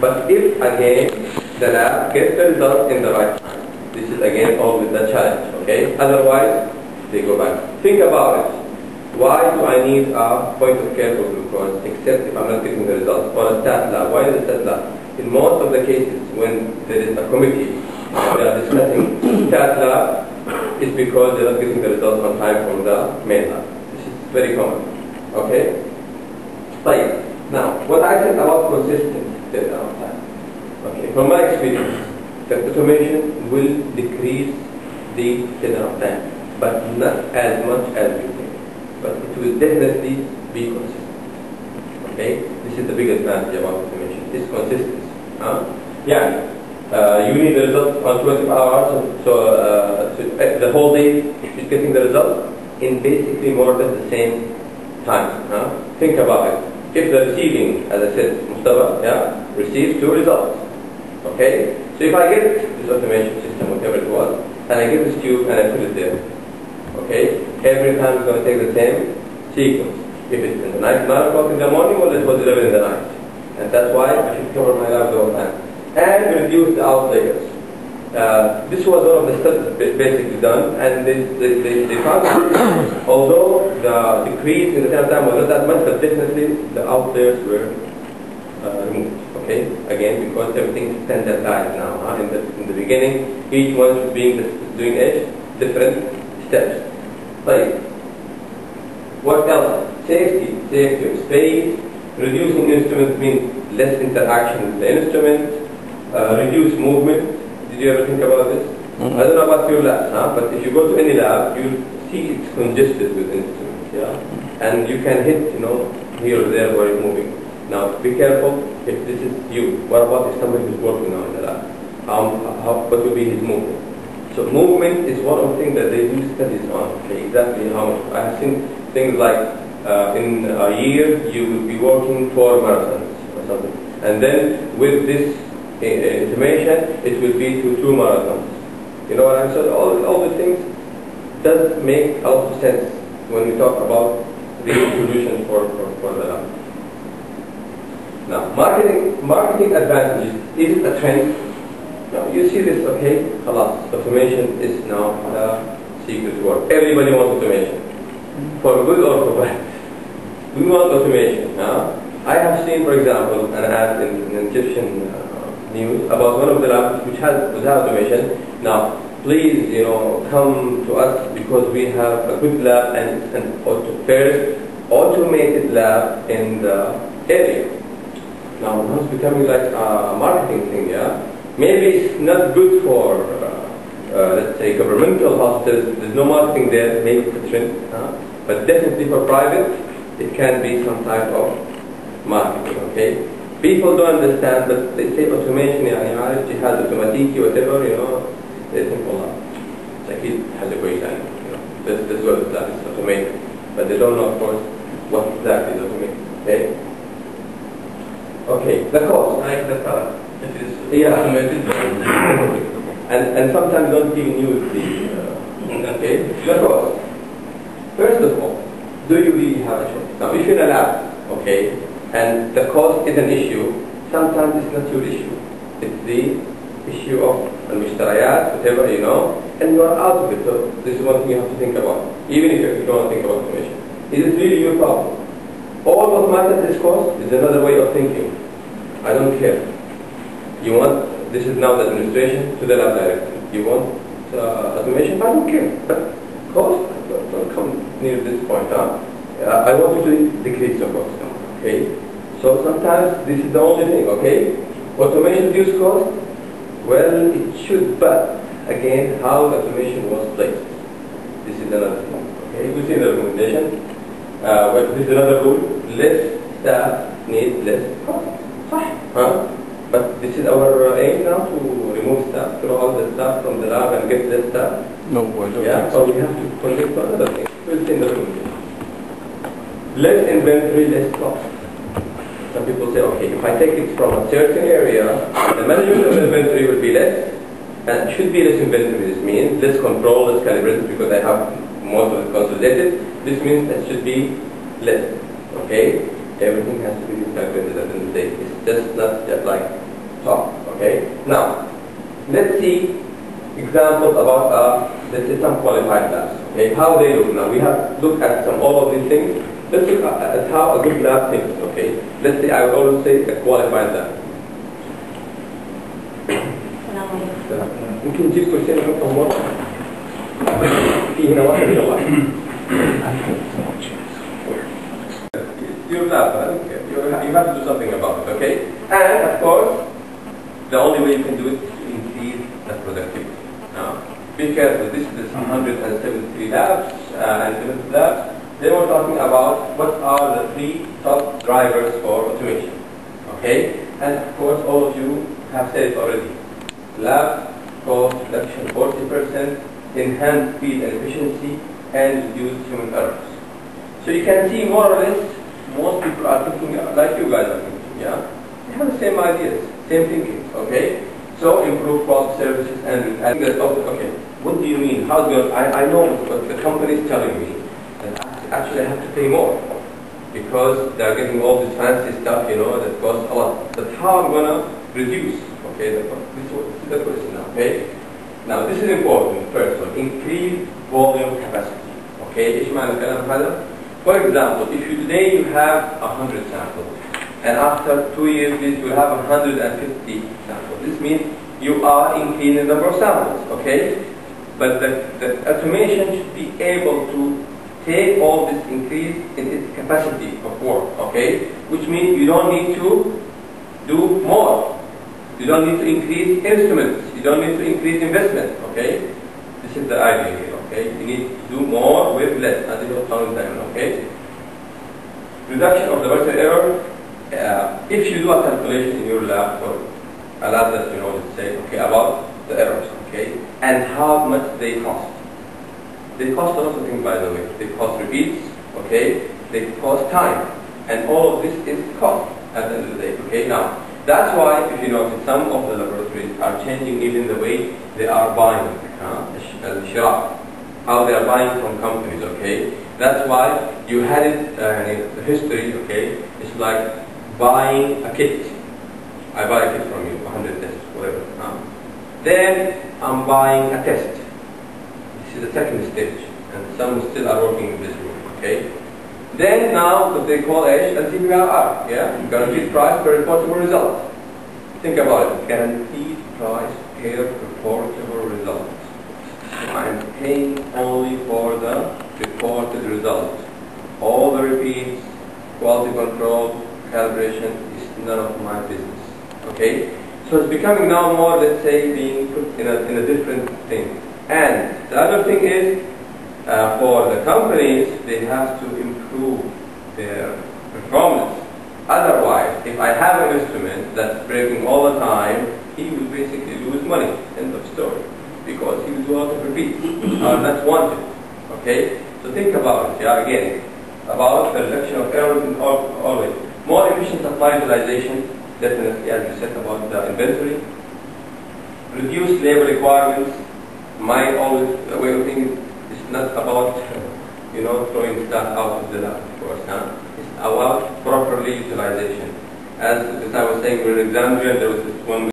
But if again the lab gets the result in the right time, this is again always the challenge, okay? Otherwise, they go back. Think about it. Why do I need a point of care for glucose except if I'm not getting the results? Or a stat lab? Why is a stat lab? In most of the cases when there is a committee and they are discussing stat lab, it's because they're not getting the results on time from the main lab. This is very common. Okay? Right. Now, what I said about consistent turnaround time. Okay, from my experience, the automation will decrease the turnaround time, but not as much as you think. But it will definitely be consistent. Okay? This is the big advantage about automation. It's consistency. Yeah. You need the result on 24 hours, so the whole day is getting the result in basically more or less the same time. Think about it. If the receiving, as I said, Mustafa, receives 2 results. Okay? So if I get this automation system, whatever it was, and I get this tube and I put it there. Okay? Every time it's going to take the same sequence. If it's in the night, 9 o'clock in the morning, or it was 11 in the night. And that's why I should cover my lab the whole time. And reduce the outliers. This was one of the studies basically done, and they found that although the decrease in the time was not that much, but definitely the outliers were removed. Okay, again because everything is standardized now. In the beginning, each one was doing different steps. Like what else? Safety of space. Reducing instruments means less interaction with the instrument. Reduce movement. Did you ever think about this? I don't know about your labs, but if you go to any lab, you see it's congested with instruments, and you can hit, here or there where it's moving. Now, be careful if this is you. What about if somebody is working now in the lab? What will be his movement? So movement is one of the things that they do studies on. Okay, exactly how much. I have seen things like in a year you will be working 4 marathons or something, and then with this information, it will be to 2 marathons. You know what I'm saying? All the things does make a lot of sense when we talk about the solution for the lab. Now, marketing advantages. Is it a trend? Now, you see this, okay? Automation is now the secret word. Everybody wants automation. For good or for bad. We want automation. I have seen, for example, an ad in Egyptian news about one of the labs which has automation. Now, please, come to us because we have a good lab and an first automated lab in the area. Now, it's becoming like a marketing thing, Maybe it's not good for, let's say, governmental hospitals. There's no marketing there, maybe it's a trend. But definitely for private, it can be some type of marketing, okay? People don't understand, but they say automation, jihad automatic, whatever, they think, Allah, it has a great time, This is what that is automated. But they don't know, of course, what exactly is automated, okay? Okay, the cost. Like the car. It is automated. and sometimes don't even use the, okay, the cost. First of all, do you really have a choice? Now, if you're in a lab, okay, and the cost is an issue, sometimes it's not your issue. It's the issue of al-mushtarayat, whatever, and you are out of it. So this is one thing you have to think about, even if you don't think about automation. Is it really your problem? All what matters is cost is another way of thinking. I don't care. You want, this is now the administration to the lab director. You want automation? I don't care. But cost, don't come near this point. I want you to decrease the cost. Okay? So sometimes this is the only thing, okay? Automation reduce cost? Well, it should, but again, how the automation was placed. This is another thing. Okay? We see the recommendation. But this is another rule. Less staff need less cost. But this is our aim now to remove staff, throw all the staff from the lab and get less staff. No, I don't think so. Or we have to connect to another thing. We'll see in the recommendation. Less inventory, less cost. Some people say, okay, if I take it from a certain area, the management of the inventory will be less, and it should be less inventory. This means less control, less calibrated, because I have most of it consolidated. This means it should be less. Okay? Everything has to be calibrated at the end of the day. It's just not just like top. Okay. Now, let's see examples about let's say some qualified labs. Okay, how they look. Now we have looked at all of these things. Let's look at how a good lab thinks. Okay, let's say I would always say a qualified lab. ممكن نجيب كرسي نحطهم ورا في هنا واحد هنا واحد. Your lab, you have to do something about it. Okay, and of course the only way you can do it is to increase the productivity. Now, be careful. This is 173 labs and 70 labs. They were talking about what are the 3 top drivers for automation. Okay, and of course all of you have said it already. Lab cost reduction 40%, enhanced speed and efficiency, and reduce human errors. So you can see more or less most people are thinking like you guys are thinking. Yeah, they have the same ideas, same thinking. Okay, so improve quality services and okay. What do you mean? How do I know what the company is telling me that actually I have to pay more because they are getting all this fancy stuff, you know, that costs a lot. But how I'm gonna reduce? Okay, this is the question now. Okay, now this is important. First one, increase volume capacity. Okay, إيش معنى الكلام هذا? For example, if today you have 100 samples, and after 2 years you will have 150 samples. This means you are increasing the number of samples. Okay, but the automation should be able to take all this increase in its capacity of work. Okay, which means you don't need to do more. You don't need to increase instruments. You don't need to increase investment. Okay, this is the idea here. Okay, you need to do more with less. Okay, reduction of the vertical error. If you do a calculation in your lab for a lab that you know, let's say, okay, about the errors, okay, and how much they cost. They cost a lot of things, by the way. They cost repeats, okay, they cost time, and all of this is cost at the end of the day. Okay, now that's why if you notice some of the laboratories are changing even the way they are buying, how they are buying from companies. Okay, that's why you had it the history. Okay, it's like buying a kit. I buy a kit from you, 100 tests, whatever. Then I'm buying a test. This is the second stage, and some still are working in this room. Okay. Then now what they call H and CPRR, yeah, guaranteed price per reportable result. Think about it, guaranteed price per reportable result. So I'm paying only for the reported result. All the repeats, quality control, calibration is none of my business. Okay? So it's becoming now more, let's say, being put in a different thing. And the other thing is, for the companies, they have to improve their performance. Otherwise, if I have an instrument that's breaking all the time, he will basically lose money. End of story. Because he will do a lot of repeats which are not wanted. Okay? So think about it, yeah, again, about the reduction of errors in always. More efficient supply utilization, definitely, as you said about the inventory. Reduce labor requirements. My always way of thinking is not about, you know, throwing stuff out of the lab, of course. It's about properly utilization. As I was saying, we're in Alexandria, there was this one